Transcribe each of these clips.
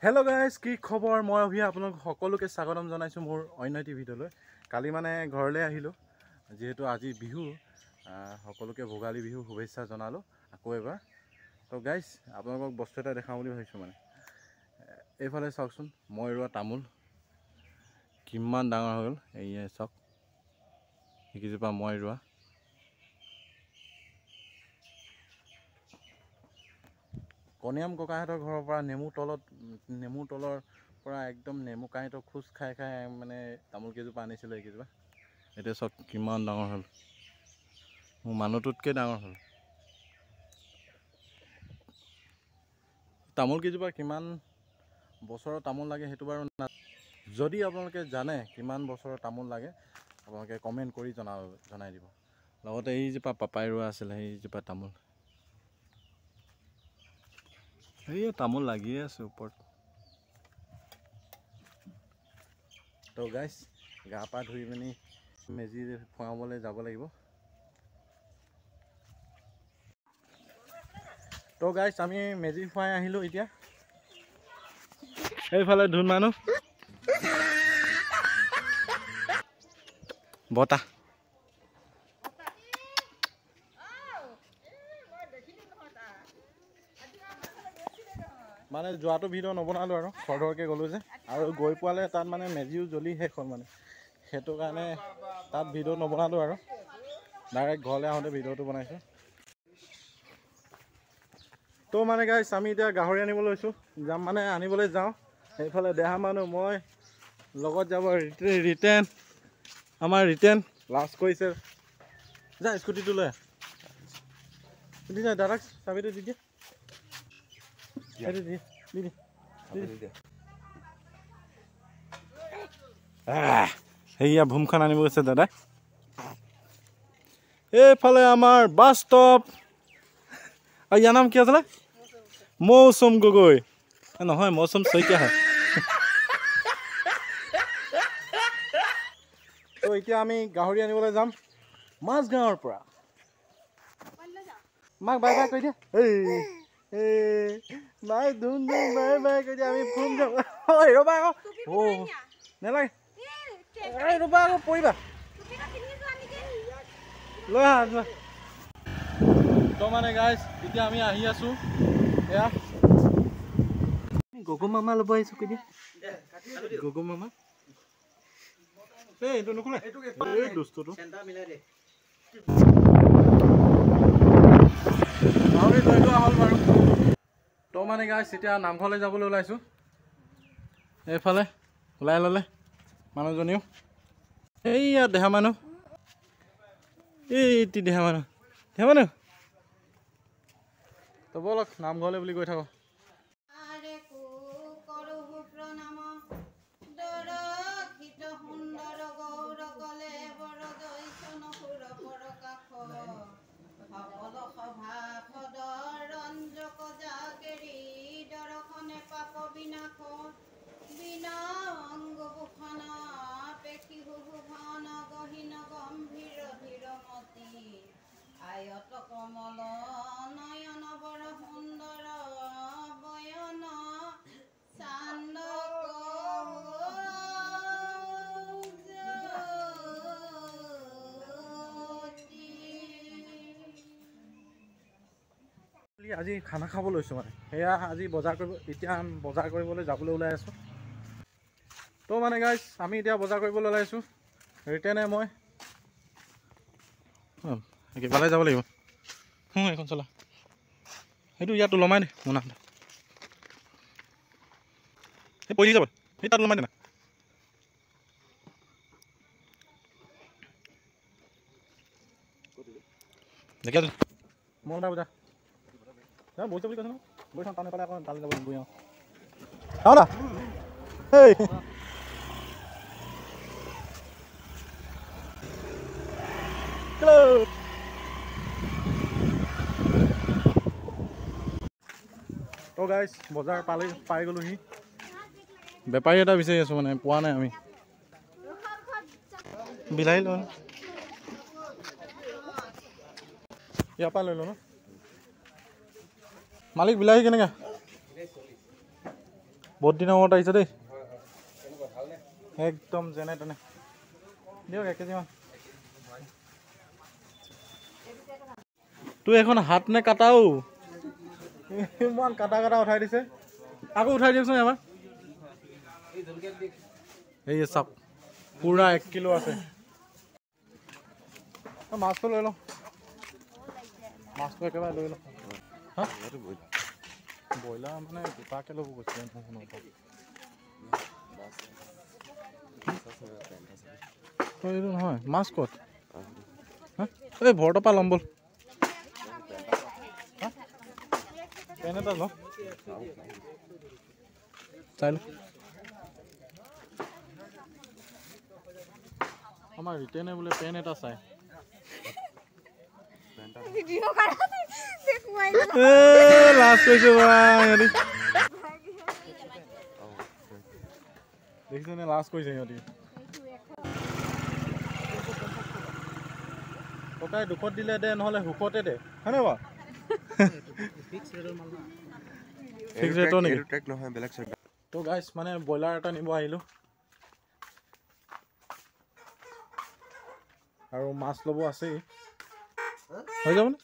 Hello' guys, কি খবৰ? মই অভি আপোনালোক সকলোকে স্বাগতম জনাইছোঁ মোৰ অন্য এটি ভিডিঅ'লৈ। কালি মানে ঘৰলৈ আহিলোঁ, যিহেতু আজি বিহু, সকলোকে ভোগালী বিহু শুভেচ্ছা জনালোঁ আকৌ এবাৰ। তো গাইজ, আপোনালোকক বস্তু এটা দেখাওঁ বুলি ভাবিছোঁ। মানে এইফালে চাওকচোন, মই ৰোৱা তামোল কিমান ডাঙৰ হৈ গ'ল। এইয়া চাওক, সেইকেইজোপা মই ৰোৱা। কণিয়াম ককাহঁতৰ ঘৰৰ পৰা নেমু তলৰ পৰা একদম নেমু কাঁইটৰ খোজ খাই খাই মানে তামোল কেইজোপা আনিছিলোঁ। এইকেইজোপা এতিয়া চব কিমান ডাঙৰ হ'ল, মোৰ মানুহটোতকৈ ডাঙৰ হ'ল। তামোল কেইজোপা কিমান বছৰৰ তামোল লাগে সেইটো বাৰু যদি আপোনালোকে জানে কিমান বছৰৰ তামোল লাগে, আপোনালোকে কমেণ্ট কৰি জনাই দিব। লগতে এইজোপা পাপাই ৰোৱা আছিলে, সেইজোপা তামোল, এই তামোল লাগিয়ে আছে ওপৰত। তো গাইজ, গা পা ধুই পিনি মেজি ফুৱাবলৈ যাব লাগিব। তো গাইজ, আমি মেজি ফুৱাই আহিলোঁ। এতিয়া এইফালে ধুন মানুহ বতাহ মানে যোৱাটো ভিডিঅ' নবনালোঁ আৰু খৰধৰকৈ গ'লোঁ যে, আৰু গৈ পোৱালে তাত মানে মেজিও জ্বলি শেষ হ'ল। মানে সেইটো কাৰণে তাত ভিডিঅ' নবনালোঁ আৰু ডাইৰেক্ট ঘৰলৈ আহোঁতে ভিডিঅ'টো বনাইছোঁ। তো মানে গাইছ, আমি এতিয়া গাহৰি আনিবলৈ লৈছোঁ, আনিবলৈ যাওঁ। সেইফালে দেহা মানুহ, মই লগত যাব ৰিটেন, আমাৰ ৰিটেন লাষ্ট কৰিছে। যা স্কুটিটো লৈ দি যা, দাদাক চাবিটো দি দিয়ে। সেয়া ভূমখন আনিব গৈছে দাদাই। এইফালে আমাৰ বাছ ষ্টপ, আৰু ইয়াৰ নাম কি আছিলে? মৌচুম গগৈ নহয়, মৌচুম শইকীয়া হয়। তো এতিয়া আমি গাহৰি আনিবলৈ যাম মাজগাঁৱৰ পৰা। মাক বাই বাই কৈ দিয়া। মাক ধুম ধুম বাই বাই কৈ দিয়া, আমি ফুম যাম। ৰ'বা আকৌ, নেলাগে, ৰ'বা আকৌ, পৰিবা, লৈ আহা যোৱা। তো মানে গাইজ, এতিয়া আমি আহি আছোঁ। এয়া গগু মামা ল'ব আহিছোঁ, কৈ দিয়া গগু মামা। এইটো নুখোলে, এই দুষ্টটো। গাহৰি লৈ লোৱা হ'ল বাৰু। তো মানে গাইজ, এতিয়া নামঘৰলৈ যাবলৈ ওলাইছোঁ। এইফালে ওলাই ল'লে মানুহজনীও, এইয়া দেহা মানুহ, এইটি দেহা মানুহ তো ব'লক নামঘৰলৈ বুলি কৈ থাকোঁ। আয়ত কমল নয়ন বৰ সুন্দৰ বয়ন চান্দক আজি খানা খাব লৈছোঁ। মানে সেয়া আজি বজাৰ কৰিবলৈ যাবলৈ ওলাই আছোঁ। তো মানে গাইজ, আমি এতিয়া বজাৰ কৰিবলৈ ওলাইছোঁ, ৰিটেনে মই। কিবালে যাব লাগিব, এইখন চলা, সেইটো ইয়াত ওলমাই দে মোনা, সেই পৰি যাব, সেই তাত ওলমাই দে না। দেখি আছোঁ মই বুজা বহিছে বুলি কৈছে ন, বহি চাওঁ টান পালে আকৌ তালৈ যাব বহি চাওঁ না। হেই তো গাইজ, বজাৰ পাই গ'লোহি। বেপাৰী এটা বিচাৰি আছোঁ, মানে পোৱা নাই আমি। বিলাহী লওঁ, ইয়াৰ পৰা লৈ লওঁ ন। মালিক, বিলাহী কেনেকৈ? বহুত দিনৰ মূৰত আহিছে দেই একদম যেনে তেনে দিয়ক 1 কেজি মান তুই এখন হাত নে কাটাও ইমান কাটা উঠাই দিছে আকৌ উঠাই দিয়কচোন এবাৰ এই চাপ পুৰা 1 কিলো আছে মাছটো লৈ লওঁ মাছটো একেবাৰে লৈ লওঁ হা ব্ৰইলাৰ মানে গোটাকে ল'ব গৈছিলে এইটো নহয় মাছ ক'ত এই ভৰটোৰ পৰা ল'ম ব'ল পেন এটা ল চাই ল আমাৰ ৰিটেনে বোলে পেন এটা চাই লাজ কৰিছে দেখিছে নে লাজ কৰিছে সিহঁতি ককাই 200 দিলে দে নহ'লে সুখতে দে হয়নে বাৰু ফিক্স ৰেটৰ নেকি তো গাইছ মানে ব্ৰইলাৰ এটা নিব আহিলোঁ আৰু মাছ ল'ব আছেই হৈ যাবনে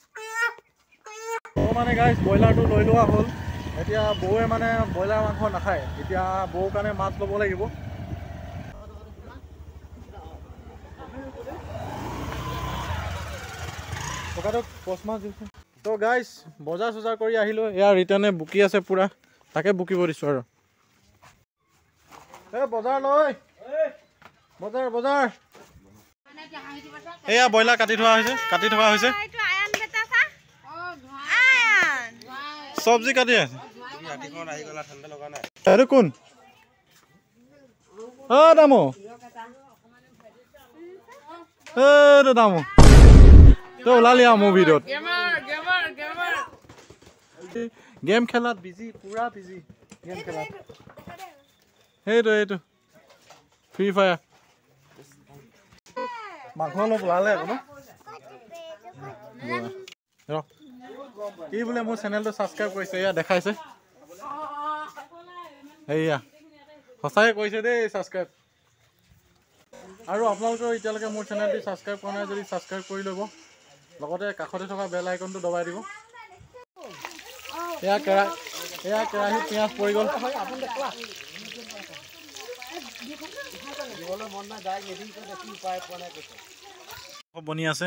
তো মানে গাইছ ব্ৰইলাৰটো লৈ লোৱা হ'ল এতিয়া বৌয়ে মানে ব্ৰইলাৰ মাংস নাখায় এতিয়া বৌৰ কাৰণে মাছ ল'ব লাগিব তো গাইছ বজাৰ চজাৰ কৰি আহিলোঁ এয়া ৰিটাৰ্ণে বুকি আছে পুৰা তাকে বুকিব দিছোঁ আৰু এই বজাৰ লৈ বজাৰ এয়া ব্ৰইলাৰ কাটি থকা হৈছে চব্জি কাটি আছে এইটো কোন দামো এইটো দামো তই ওলালি আৰু মোৰ ভিডিঅ'ত গেম খেলাত বিজি পুৰা বিজি গেম খেলাত সেইটো ফ্ৰী ফায়াৰ মাংস অলপ ওলালে আকৌ ন কি বোলে মোৰ চেনেলটো ছাবস্ক্ৰাইব কৰিছে এয়া দেখাইছে এয়া সঁচাই কৈছে দেই ছাবস্ক্ৰাইব আৰু আপোনালোকেও এতিয়ালৈকে মোৰ চেনেলটো ছাবস্ক্ৰাইব কৰা নাই যদি ছাবস্ক্ৰাইব কৰি ল'ব লগতে কাষতে থকা বেল আইকনটো দবাই দিব এয়া কেৰাহীত পিঁয়াজ পৰি গ'ল বনি আছে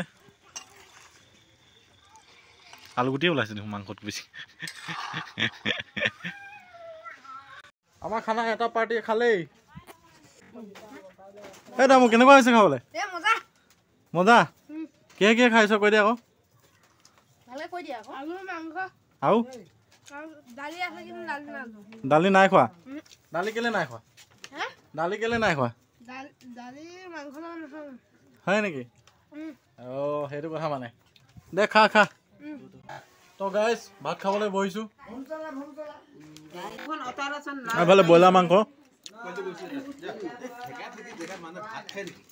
আলুগুটিয়ে ওলাইছে দেখোন মাংসত বেছি আমাৰ খানা এটা পাৰ্টিয়ে খালেই এই দামো কেনেকুৱা হৈছে খাবলৈ মজা কিহে খাইছ কৈ দিয়া আকৌ আৰু দালি নাই খোৱা দালি কেলে নাই খোৱা হয় নেকি সেইটো কথা মানে দে খা তো গাইছ ভাত খাবলৈ বহিছোঁ এইফালে ব্ৰইলাৰ মাংস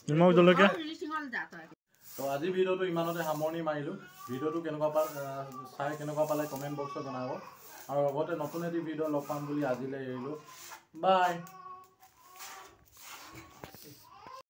নিমখ জলকীয়া তো আজি ভিডিঅ'টো ইমানতে সামৰণি মাৰিলোঁ ভিডিঅ'টো কেনেকুৱা পালে কমেণ্ট বক্সত জনাব আৰু লগতে নতুন এটি ভিডিঅ' লগ পাম বুলি আজিলৈ এৰিলোঁ বাই